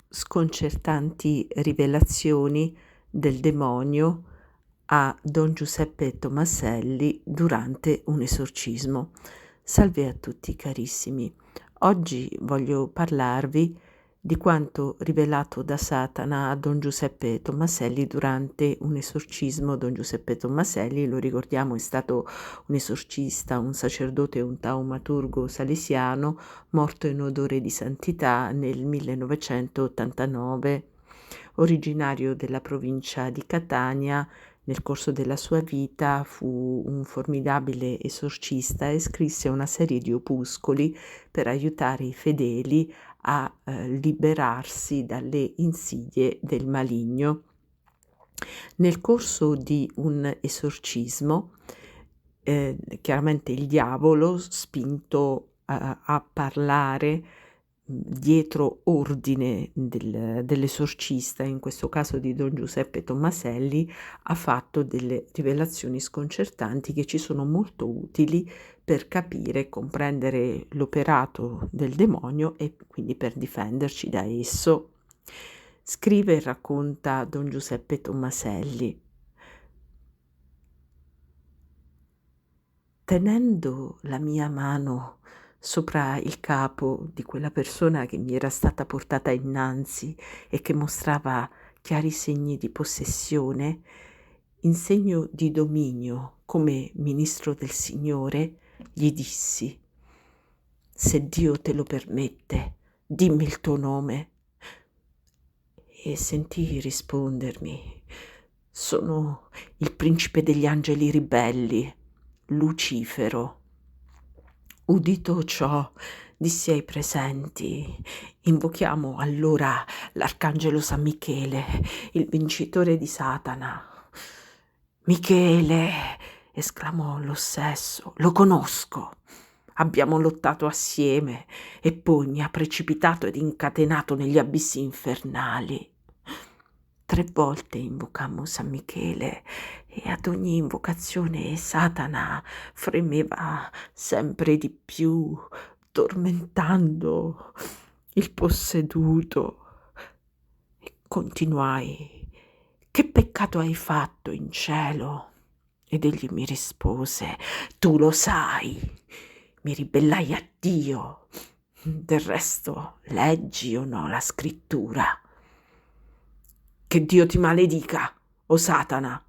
sconcertanti rivelazioni del demonio a Don Giuseppe Tomaselli durante un esorcismo. Salve a tutti carissimi. Oggi voglio parlarvi di quanto rivelato da Satana a Don Giuseppe Tomaselli durante un esorcismo. Don Giuseppe Tomaselli, lo ricordiamo, è stato un esorcista, un sacerdote e un taumaturgo salesiano morto in odore di santità nel 1989. Originario della provincia di Catania, nel corso della sua vita fu un formidabile esorcista e scrisse una serie di opuscoli per aiutare i fedeli a liberarsi dalle insidie del maligno. Nel corso di un esorcismo, chiaramente il diavolo, spinto a parlare dietro ordine dell'esorcista, in questo caso di Don Giuseppe Tomaselli, ha fatto delle rivelazioni sconcertanti che ci sono molto utili per capire e comprendere l'operato del demonio e quindi per difenderci da esso. Scrive e racconta Don Giuseppe Tomaselli: tenendo la mia mano sopra il capo di quella persona che mi era stata portata innanzi e che mostrava chiari segni di possessione, in segno di dominio come ministro del Signore, gli dissi: se Dio te lo permette, dimmi il tuo nome. E sentii rispondermi: sono il principe degli angeli ribelli, Lucifero. Udito ciò, dissi ai presenti: invochiamo allora l'arcangelo San Michele, il vincitore di Satana. Michele, esclamò l'ossesso, lo conosco. Abbiamo lottato assieme e poi mi ha precipitato ed incatenato negli abissi infernali. 3 volte invocammo San Michele e ad ogni invocazione Satana fremeva sempre di più, tormentando il posseduto. E continuai: che peccato hai fatto in cielo? Ed egli mi rispose: tu lo sai, mi ribellai a Dio. Del resto leggi o no la scrittura? Che Dio ti maledica, o Satana.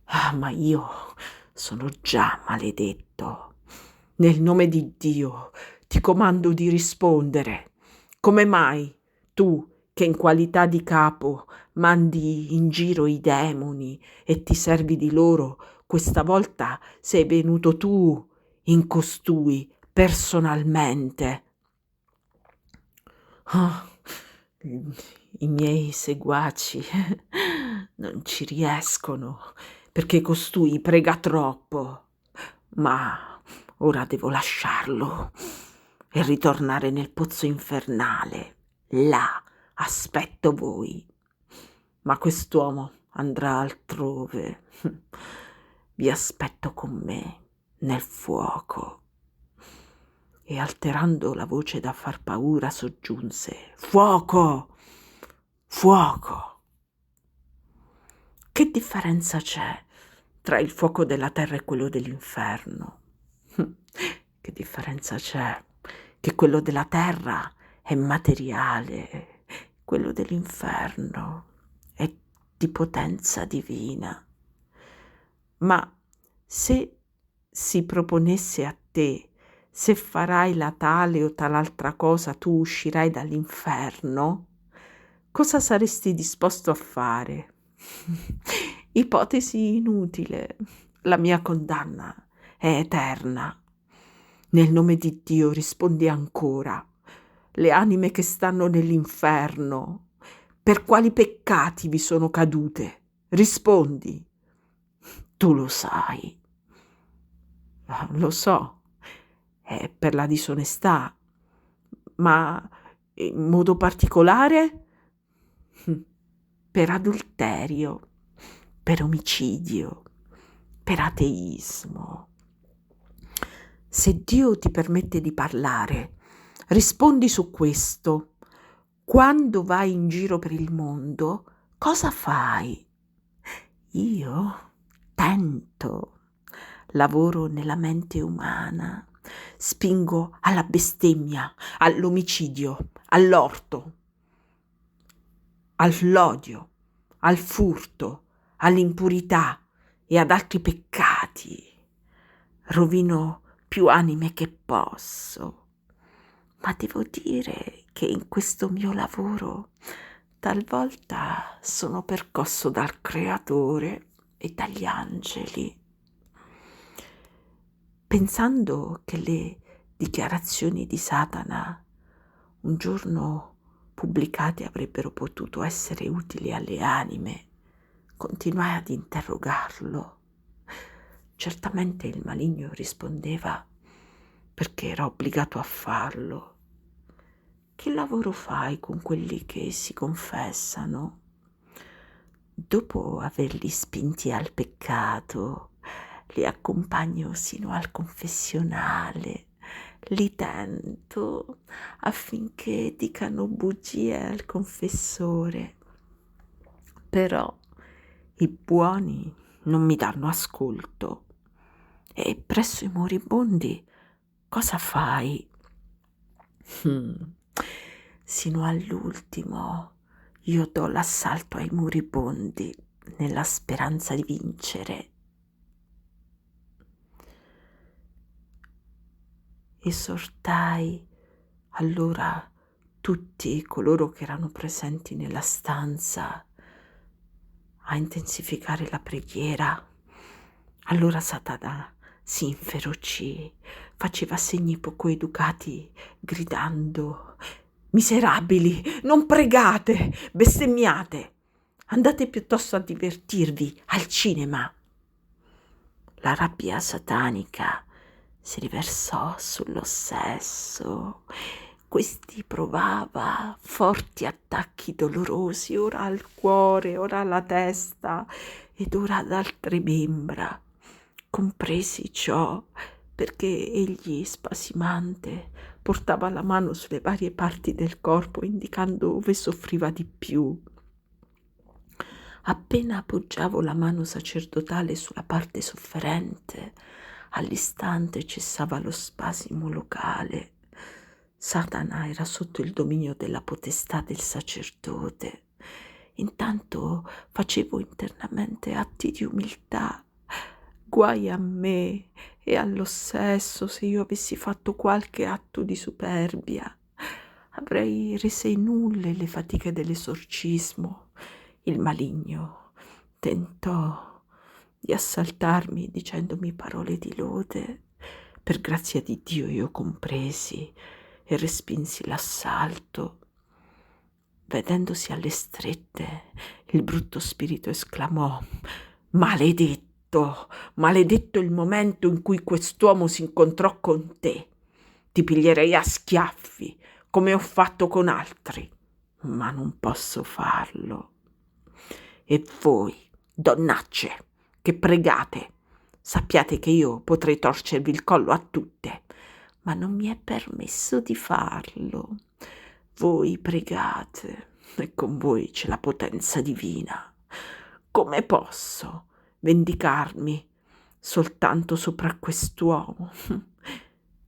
Ah, ma io sono già maledetto. Nel nome di Dio ti comando di rispondere. Come mai tu, che in qualità di capo mandi in giro i demoni e ti servi di loro, questa volta sei venuto tu in costui personalmente? Oh, i miei seguaci non ci riescono perché costui prega troppo, ma ora devo lasciarlo e ritornare nel pozzo infernale. Là aspetto voi. Ma quest'uomo andrà altrove. Vi aspetto con me nel fuoco. E alterando la voce da far paura soggiunse: fuoco! Fuoco! Che differenza c'è tra il fuoco della terra e quello dell'inferno? Che differenza c'è? Che quello della terra è materiale, quello dell'inferno è di potenza divina. Ma se si proponesse a te: se farai la tale o tal'altra cosa tu uscirai dall'inferno, cosa saresti disposto a fare? Ipotesi inutile, la mia condanna è eterna. Nel nome di Dio rispondi ancora: le anime che stanno nell'inferno, per quali peccati vi sono cadute? Rispondi. Tu lo sai. Lo so, è per la disonestà, ma in modo particolare per adulterio, per omicidio, per ateismo. Se Dio ti permette di parlare, rispondi su questo: Quando vai in giro per il mondo, cosa fai? Io tento, lavoro nella mente umana, spingo alla bestemmia, all'omicidio, all'orto, all'odio, al furto, all'impurità e ad altri peccati. Rovino più anime che posso, ma devo dire che in questo mio lavoro talvolta sono percosso dal Creatore e dagli angeli, pensando che le dichiarazioni di Satana un giorno pubblicate avrebbero potuto essere utili alle anime. Continuai ad interrogarlo. Certamente il maligno rispondeva perché era obbligato a farlo. Che lavoro fai con quelli che si confessano? Dopo averli spinti al peccato, li accompagno sino al confessionale, li tento affinché dicano bugie al confessore. Però i buoni non mi danno ascolto. E presso i moribondi cosa fai? Sino all'ultimo io do l'assalto ai moribondi nella speranza di vincere. Esortai allora tutti coloro che erano presenti nella stanza a intensificare la preghiera. Allora Satana si inferocì, faceva segni poco educati, gridando: «Miserabili, non pregate, bestemmiate! Andate piuttosto a divertirvi al cinema!» La rabbia satanica si riversò sull'ossesso. Questi provava forti attacchi dolorosi, ora al cuore, ora alla testa ed ora ad altre membra. Compresi ciò perché egli, spasimante, portava la mano sulle varie parti del corpo, indicando dove soffriva di più. Appena appoggiavo la mano sacerdotale sulla parte sofferente, all'istante cessava lo spasimo locale. Satana era sotto il dominio della potestà del sacerdote. Intanto facevo internamente atti di umiltà. Guai a me e all'ossesso se io avessi fatto qualche atto di superbia. Avrei rese nulle le fatiche dell'esorcismo. Il maligno tentò di assaltarmi dicendomi parole di lode. Per grazia di Dio io compresi e respinsi l'assalto. Vedendosi alle strette, il brutto spirito esclamò: «Maledetto, maledetto il momento in cui quest'uomo si incontrò con te. Ti piglierei a schiaffi, come ho fatto con altri, ma non posso farlo. E voi, donnacce, che pregate, sappiate che io potrei torcervi il collo a tutte, ma non mi è permesso di farlo. Voi pregate e con voi c'è la potenza divina. Come posso vendicarmi soltanto sopra quest'uomo?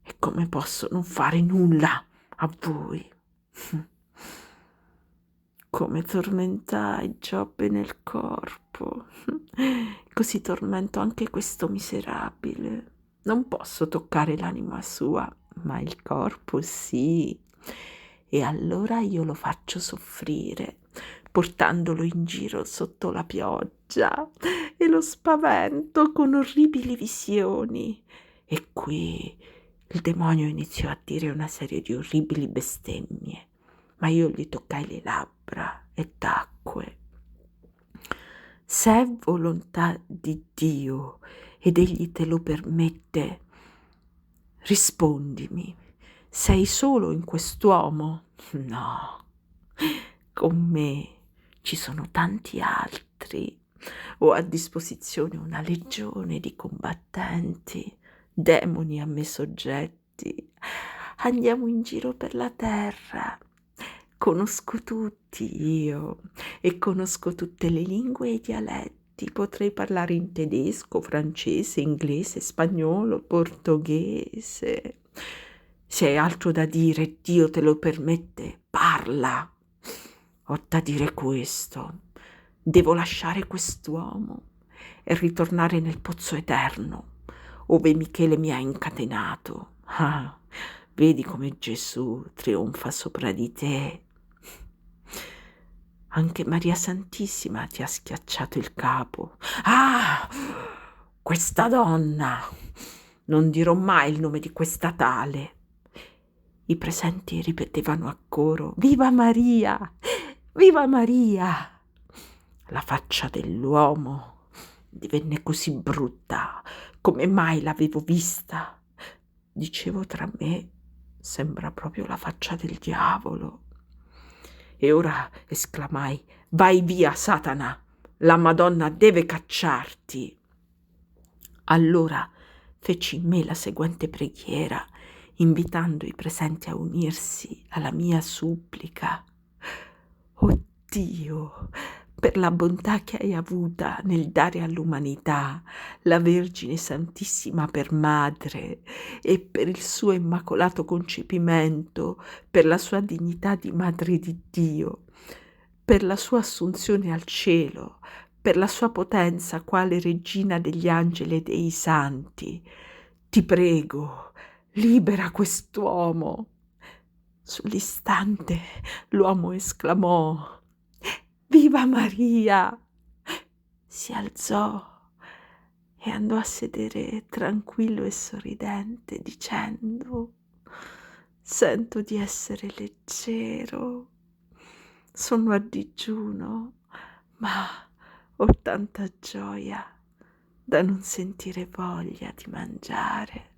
E come posso non fare nulla a voi?» Come tormentai Giobbe nel corpo, così tormento anche questo miserabile. Non posso toccare l'anima sua, ma il corpo sì. E allora io lo faccio soffrire, portandolo in giro sotto la pioggia e lo spavento con orribili visioni. E qui il demonio iniziò a dire una serie di orribili bestemmie, ma io gli toccai le labbra e tacque. Se è volontà di Dio ed egli te lo permette, rispondimi, sei solo in quest'uomo? No, con me ci sono tanti altri. Ho a disposizione una legione di combattenti, demoni a me soggetti. Andiamo in giro per la terra. Conosco tutti io e conosco tutte le lingue e i dialetti. Potrei parlare in tedesco, francese, inglese, spagnolo, portoghese. Se hai altro da dire, Dio te lo permette, parla. Ho da dire questo. Devo lasciare quest'uomo e ritornare nel pozzo eterno, ove Michele mi ha incatenato. Ah, vedi come Gesù trionfa sopra di te. Anche Maria Santissima ti ha schiacciato il capo. Ah, questa donna! Non dirò mai il nome di questa tale. I presenti ripetevano a coro: Viva Maria! Viva Maria! La faccia dell'uomo divenne così brutta come mai l'avevo vista. Dicevo tra me, sembra proprio la faccia del diavolo. E ora esclamai: vai via, Satana! La Madonna deve cacciarti. Allora feci in me la seguente preghiera, invitando i presenti a unirsi alla mia supplica. Oh Dio, per la bontà che hai avuta nel dare all'umanità la Vergine Santissima per madre e per il suo immacolato concepimento, per la sua dignità di Madre di Dio, per la sua assunzione al cielo, per la sua potenza quale Regina degli angeli e dei santi. Ti prego, libera quest'uomo. Sull'istante l'uomo esclamò: Viva Maria! Si alzò e andò a sedere tranquillo e sorridente, dicendo: sento di essere leggero, sono a digiuno, ma ho tanta gioia da non sentire voglia di mangiare.